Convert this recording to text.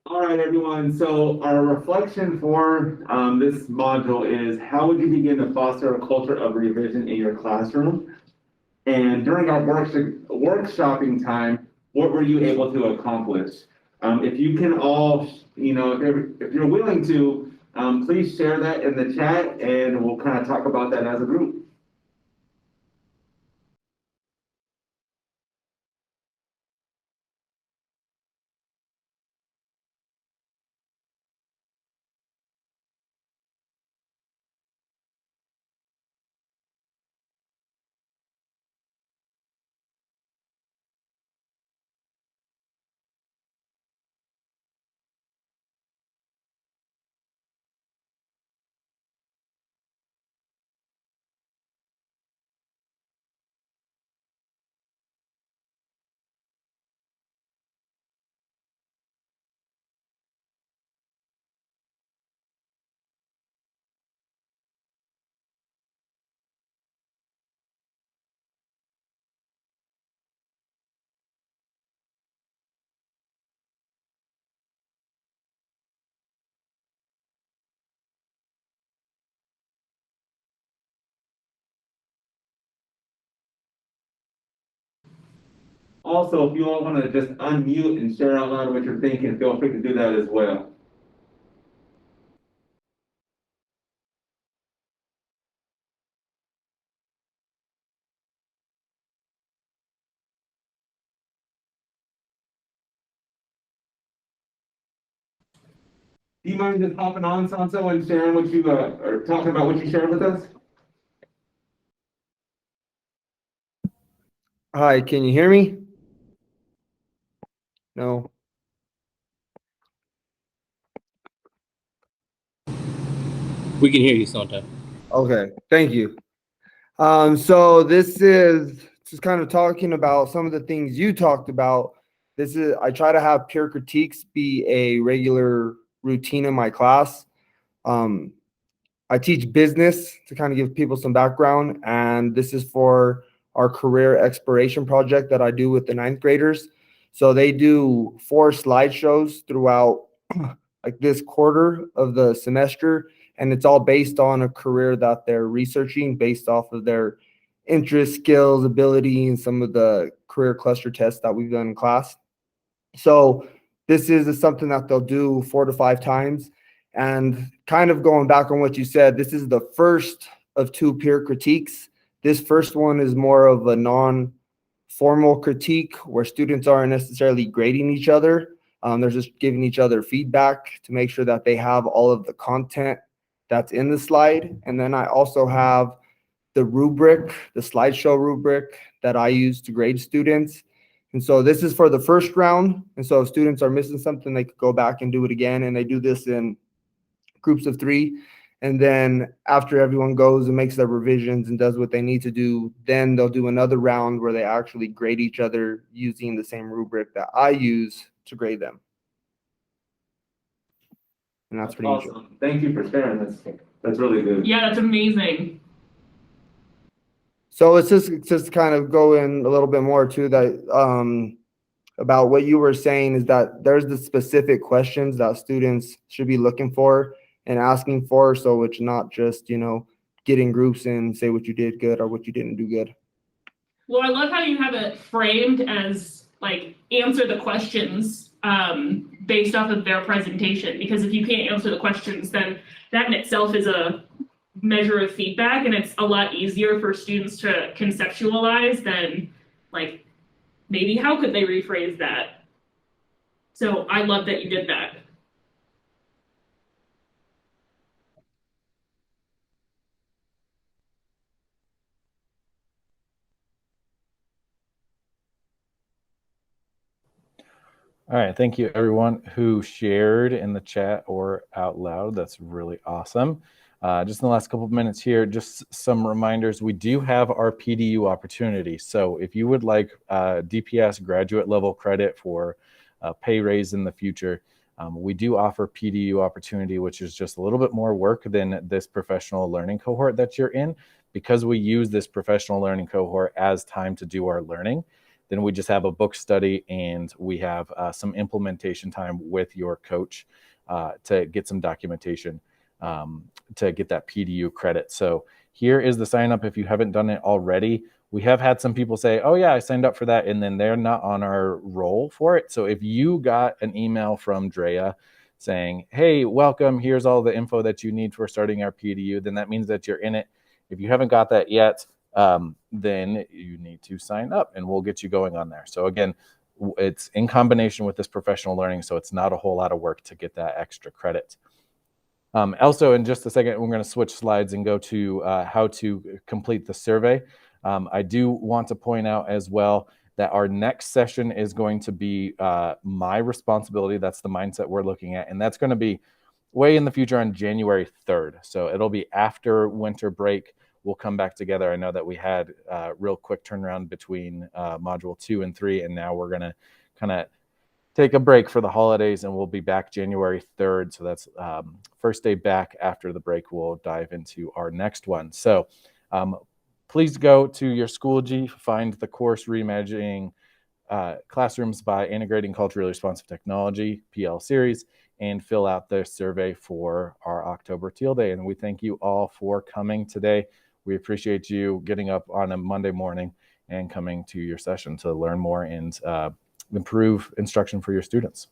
All right, everyone. So our reflection for this module is how would you begin to foster a culture of revision in your classroom? And during our workshopping time, what were you able to accomplish? If you can all, if you're willing to, please share that in the chat and we'll kind of talk about that as a group. Also, if you all want to just unmute and share out loud what you're thinking, feel free to do that as well. Do you mind just hopping on, Sanso, and sharing what you or talking about what you shared with us? Hi, can you hear me? No. We can hear you, Santa. Okay, thank you. So this is just kind of talking about some of the things you talked about. I try to have peer critiques be a regular routine in my class. Um, I teach business to kind of give people some background, and this is for our career exploration project that I do with the ninth graders. So they do 4 slideshows throughout like this quarter of the semester, and it's all based on a career that they're researching based off of their interest, skills, ability, and some of the career cluster tests that we've done in class. So this is something that they'll do 4 to 5 times. And kind of going back on what you said, this is the first of 2 peer critiques. This first one is more of a non-formal critique where students aren't necessarily grading each other. They're just giving each other feedback to make sure that they have all of the content that's in the slide. And then I also have the rubric, the slideshow rubric that I use to grade students. And so this is for the first round. And so if students are missing something, they could go back and do it again. And they do this in groups of 3. And then after everyone goes and makes their revisions and does what they need to do, then they'll do another round where they actually grade each other using the same rubric that I use to grade them. And that's pretty much it. Awesome. Thank you for sharing this. That's really good. Yeah, that's amazing. So it's just kind of go in a little bit more to that about what you were saying is that there's the specific questions that students should be looking for and asking for. So it's not just, getting groups and say what you did good or what you didn't do good. Well, I love how you have it framed as like answer the questions based off of their presentation, because if you can't answer the questions, then that in itself is a measure of feedback, and it's a lot easier for students to conceptualize than like maybe how could they rephrase that. So I love that you did that. All right, thank you everyone who shared in the chat or out loud. That's really awesome. Just in the last couple of minutes here, just some reminders. We do have our PDU opportunity. So if you would like DPS graduate level credit for pay raise in the future, we do offer PDU opportunity, which is just a little bit more work than this professional learning cohort that you're in, because we use this professional learning cohort as time to do our learning. Then we just have a book study, and we have some implementation time with your coach to get some documentation to get that PDU credit. So here is the sign up if you haven't done it already. We have had some people say, oh yeah, I signed up for that, and then they're not on our roll for it. So if you got an email from Drea saying, hey, welcome, here's all the info that you need for starting our PDU, then that means that you're in it. If you haven't got that yet, then you need to sign up, and we'll get you going on there. So again, it's in combination with this professional learning, so it's not a whole lot of work to get that extra credit. Also, in just a second, we're going to switch slides and go to how to complete the survey. I do want to point out as well that our next session is going to be my responsibility. That's the mindset we're looking at, and that's going to be way in the future on January 3rd. So it'll be after winter break. We'll come back together. I know that we had a real quick turnaround between module 2 and 3, and now we're going to kind of take a break for the holidays, and we'll be back January 3rd. So that's first day back after the break. We'll dive into our next one. So please go to your Schoology, find the course Reimagining Classrooms by Integrating Culturally Responsive Technology, PL series, and fill out the survey for our October Teal Day. And we thank you all for coming today. We appreciate you getting up on a Monday morning and coming to your session to learn more and improve instruction for your students.